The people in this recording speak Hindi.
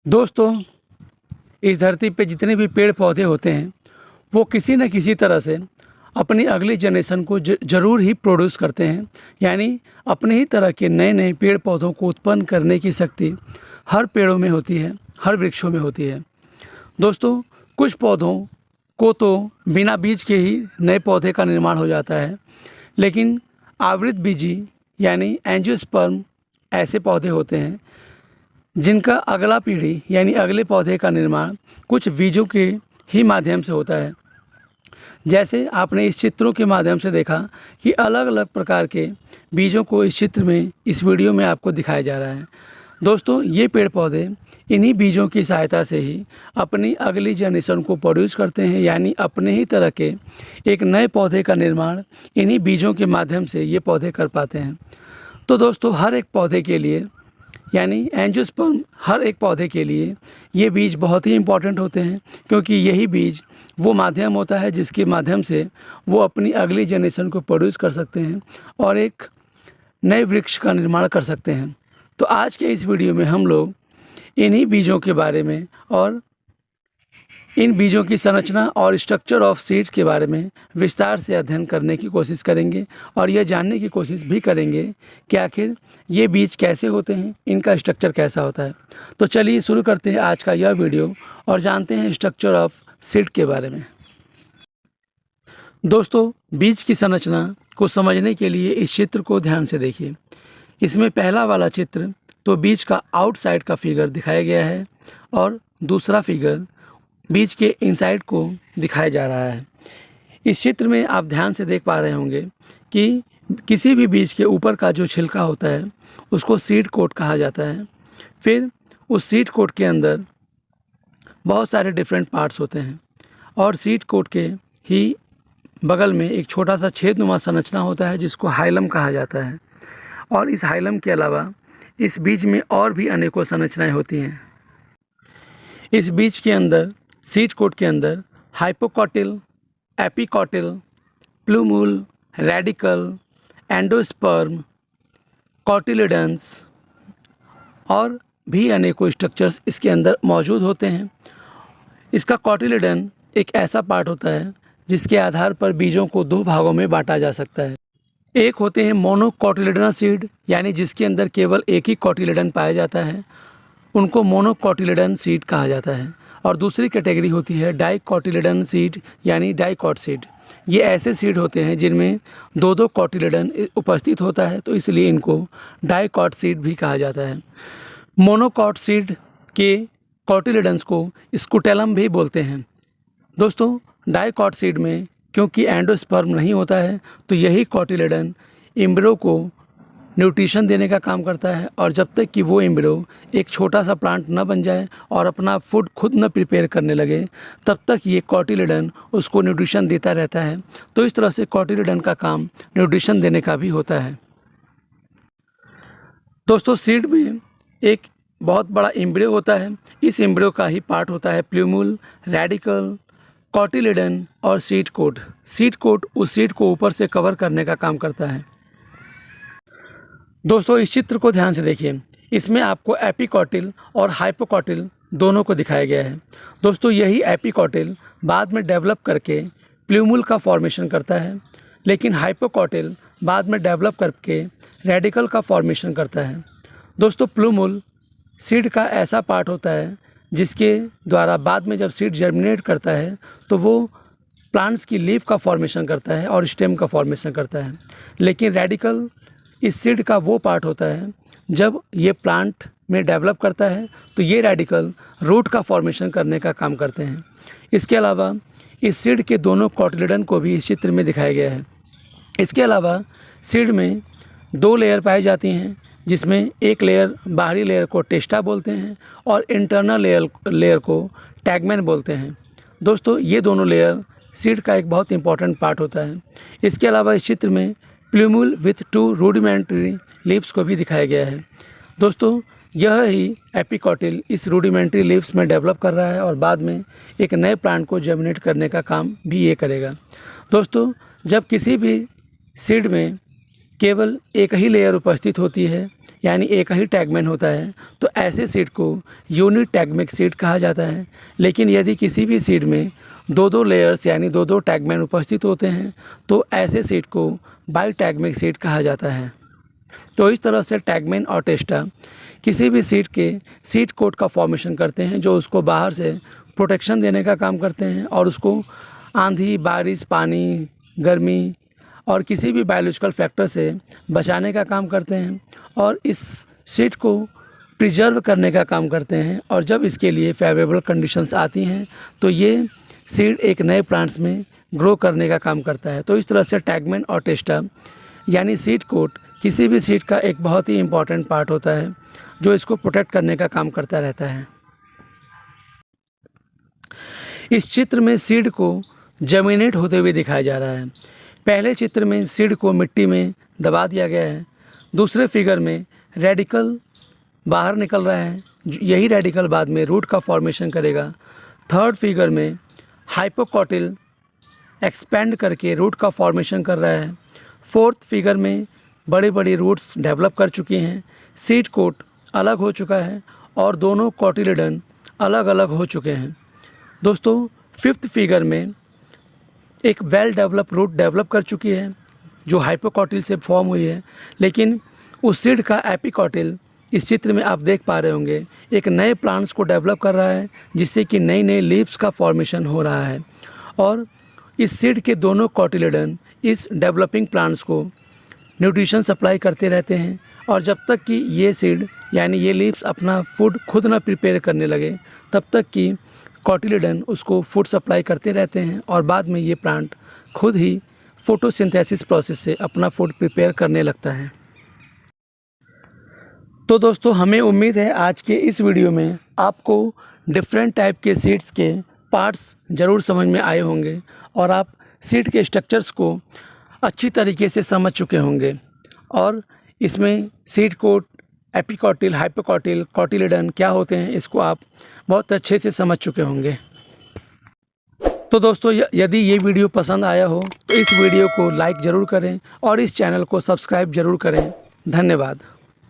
दोस्तों, इस धरती पे जितने भी पेड़ पौधे होते हैं वो किसी न किसी तरह से अपनी अगली जनरेशन को ज़रूर ही प्रोड्यूस करते हैं। यानी अपने ही तरह के नए नए पेड़ पौधों को उत्पन्न करने की शक्ति हर पेड़ों में होती है, हर वृक्षों में होती है। दोस्तों, कुछ पौधों को तो बिना बीज के ही नए पौधे का निर्माण हो जाता है, लेकिन आवृत बीजी यानी एंजियोस्पर्म ऐसे पौधे होते हैं जिनका अगला पीढ़ी यानी अगले पौधे का निर्माण कुछ बीजों के ही माध्यम से होता है। जैसे आपने इस चित्रों के माध्यम से देखा कि अलग अलग प्रकार के बीजों को इस चित्र में, इस वीडियो में आपको दिखाया जा रहा है। दोस्तों, ये पेड़ पौधे इन्हीं बीजों की सहायता से ही अपनी अगली जनरेशन को प्रोड्यूस करते हैं, यानी अपने ही तरह के एक नए पौधे का निर्माण इन्हीं बीजों के माध्यम से ये पौधे कर पाते हैं। तो दोस्तों, हर एक पौधे के लिए यानी एंजियोस्पर्म हर एक पौधे के लिए ये बीज बहुत ही इम्पॉर्टेंट होते हैं, क्योंकि यही बीज वो माध्यम होता है जिसके माध्यम से वो अपनी अगली जनरेशन को प्रोड्यूस कर सकते हैं और एक नए वृक्ष का निर्माण कर सकते हैं। तो आज के इस वीडियो में हम लोग इन्हीं बीजों के बारे में और इन बीजों की संरचना और स्ट्रक्चर ऑफ सीड्स के बारे में विस्तार से अध्ययन करने की कोशिश करेंगे और यह जानने की कोशिश भी करेंगे कि आखिर ये बीज कैसे होते हैं, इनका स्ट्रक्चर कैसा होता है। तो चलिए शुरू करते हैं आज का यह वीडियो और जानते हैं स्ट्रक्चर ऑफ सीड के बारे में। दोस्तों, बीज की संरचना को समझने के लिए इस चित्र को ध्यान से देखिए। इसमें पहला वाला चित्र तो बीज का आउटसाइड का फिगर दिखाया गया है और दूसरा फिगर बीज के इनसाइड को दिखाया जा रहा है। इस चित्र में आप ध्यान से देख पा रहे होंगे कि किसी भी बीज के ऊपर का जो छिलका होता है उसको सीड कोट कहा जाता है। फिर उस सीड कोट के अंदर बहुत सारे डिफरेंट पार्ट्स होते हैं और सीड कोट के ही बगल में एक छोटा सा छेदनुमा संरचना होता है जिसको हाइलम कहा जाता है। और इस हाइलम के अलावा इस बीज में और भी अनेकों संरचनाएं होती हैं। इस बीज के अंदर, सीड कोट के अंदर हाइपोकॉटिल, एपिकॉटिल, प्लूमूल, रेडिकल, एंडोस्पर्म, कॉटिलिडन्स और भी अनेकों स्ट्रक्चर्स इसके अंदर मौजूद होते हैं। इसका कॉटिलिडन एक ऐसा पार्ट होता है जिसके आधार पर बीजों को दो भागों में बांटा जा सकता है। एक होते हैं मोनोकॉटिलिडनस सीड, यानी जिसके अंदर केवल एक ही कॉटिलिडन पाया जाता है, उनको मोनोकॉटिलिडन सीड कहा जाता है। और दूसरी कैटेगरी होती है डाइकॉटिलिडन सीड यानी डाइकॉट सीड। ये ऐसे सीड होते हैं जिनमें दो दो कॉटिलिडन उपस्थित होता है, तो इसलिए इनको डाइकॉट सीड भी कहा जाता है। मोनोकॉट सीड के कॉटिलिडन्स को स्कूटेलम भी बोलते हैं। दोस्तों, डाइकॉट सीड में क्योंकि एंडोस्पर्म नहीं होता है तो यही कॉटिलिडन एम्ब्रियो को न्यूट्रिशन देने का काम करता है, और जब तक कि वो एम्ब्रियो एक छोटा सा प्लांट न बन जाए और अपना फूड खुद न प्रिपेयर करने लगे तब तक ये कॉटिलिडन उसको न्यूट्रिशन देता रहता है। तो इस तरह से कॉटिलिडन का काम न्यूट्रिशन देने का भी होता है। दोस्तों, सीड में एक बहुत बड़ा एम्ब्रियो होता है। इस एम्ब्रियो का ही पार्ट होता है प्लूमूल, रेडिकल, कॉटिलिडन और सीड कोट। सीड कोट उस सीड को ऊपर से कवर करने का काम करता है। दोस्तों, इस चित्र को ध्यान से देखिए। इसमें आपको एपिकॉटिल और हाइपोकॉटिल दोनों को दिखाया गया है। दोस्तों, यही एपिकॉटिल बाद में डेवलप करके प्लूमूल का फॉर्मेशन करता है, लेकिन हाइपोकॉटिल बाद में डेवलप करके रेडिकल का फॉर्मेशन करता है। दोस्तों, प्लूमूल सीड का ऐसा पार्ट होता है जिसके द्वारा बाद में जब सीड जर्मिनेट करता है तो वो प्लांट्स की लीफ का फॉर्मेशन करता है और स्टेम का फॉर्मेशन करता है। लेकिन रेडिकल इस सीड का वो पार्ट होता है जब ये प्लांट में डेवलप करता है तो ये रेडिकल रूट का फॉर्मेशन करने का काम करते हैं। इसके अलावा इस सीड के दोनों कॉटिलिडन को भी इस चित्र में दिखाया गया है। इसके अलावा सीड में दो लेयर पाई जाती हैं, जिसमें एक लेयर, बाहरी लेयर को टेस्टा बोलते हैं और इंटरनल लेयर को टैगमैन बोलते हैं। दोस्तों, ये दोनों लेयर सीड का एक बहुत इंपॉर्टेंट पार्ट होता है। इसके अलावा इस चित्र में plumule with to rudimentary leaves को भी दिखाया गया है। दोस्तों, यह ही एपिकॉटिल इस रूडिमेंट्री लीव्स में डेवलप कर रहा है और बाद में एक नए प्लांट को जर्मिनेट करने का काम भी ये करेगा। दोस्तों, जब किसी भी सीड में केवल एक ही लेयर उपस्थित होती है, यानी एक ही टैगमैन होता है, तो ऐसे सीड को यूनिट टैगमेक सीड कहा जाता है। लेकिन यदि किसी भी सीड में दो दो लेयर्स यानी दो दो टैगमैन उपस्थित होते हैं तो ऐसे सीड को बाई टैगमेक सीड कहा जाता है। तो इस तरह से टैगमैन और टेस्टा किसी भी सीड के सीड कोट का फॉर्मेशन करते हैं, जो उसको बाहर से प्रोटेक्शन देने का काम करते हैं और उसको आंधी, बारिश, पानी, गर्मी और किसी भी बायोलॉजिकल फैक्टर से बचाने का काम करते हैं और इस सीड को प्रिजर्व करने का काम करते हैं। और जब इसके लिए फेवरेबल कंडीशंस आती हैं तो ये सीड एक नए प्लांट्स में ग्रो करने का काम करता है। तो इस तरह से टैगमैन और टेस्टा यानी सीड कोट किसी भी सीड का एक बहुत ही इम्पॉर्टेंट पार्ट होता है, जो इसको प्रोटेक्ट करने का काम करता रहता है। इस चित्र में सीड को जर्मिनेट होते हुए दिखाया जा रहा है। पहले चित्र में सीड को मिट्टी में दबा दिया गया है, दूसरे फिगर में रेडिकल बाहर निकल रहा है, यही रेडिकल बाद में रूट का फॉर्मेशन करेगा। थर्ड फिगर में हाइपोकॉटिल एक्सपेंड करके रूट का फॉर्मेशन कर रहा है। फोर्थ फिगर में बड़ी बड़ी रूट्स डेवलप कर चुकी हैं, सीड कोट अलग हो चुका है और दोनों कॉटिलिडन अलग अलग हो चुके हैं। दोस्तों, फिफ्थ फिगर में एक वेल डेवलप रूट डेवलप कर चुकी है जो हाइपोकॉटिल से फॉर्म हुई है, लेकिन उस सीड का एपिकॉटिल इस चित्र में आप देख पा रहे होंगे एक नए प्लांट्स को डेवलप कर रहा है, जिससे कि नई नई लीव्स का फॉर्मेशन हो रहा है। और इस सीड के दोनों कॉटिलिडन इस डेवलपिंग प्लांट्स को न्यूट्रिशन सप्लाई करते रहते हैं और जब तक कि ये सीड यानी ये लीव्स अपना फूड खुद ना प्रिपेयर करने लगे, तब तक कि कॉटिलिडन उसको फूड सप्लाई करते रहते हैं और बाद में ये प्लांट खुद ही फोटोसिंथेसिस प्रोसेस से अपना फूड प्रिपेयर करने लगता है। तो दोस्तों, हमें उम्मीद है आज के इस वीडियो में आपको डिफरेंट टाइप के सीड्स के पार्ट्स ज़रूर समझ में आए होंगे और आप सीड के स्ट्रक्चर्स को अच्छी तरीके से समझ चुके होंगे और इसमें सीड कोट, एपिकॉटिल, हाइपोकॉटिल, कॉटिलिडन क्या होते हैं इसको आप बहुत अच्छे से समझ चुके होंगे। तो दोस्तों, यदि ये वीडियो पसंद आया हो तो इस वीडियो को लाइक ज़रूर करें और इस चैनल को सब्सक्राइब ज़रूर करें। धन्यवाद।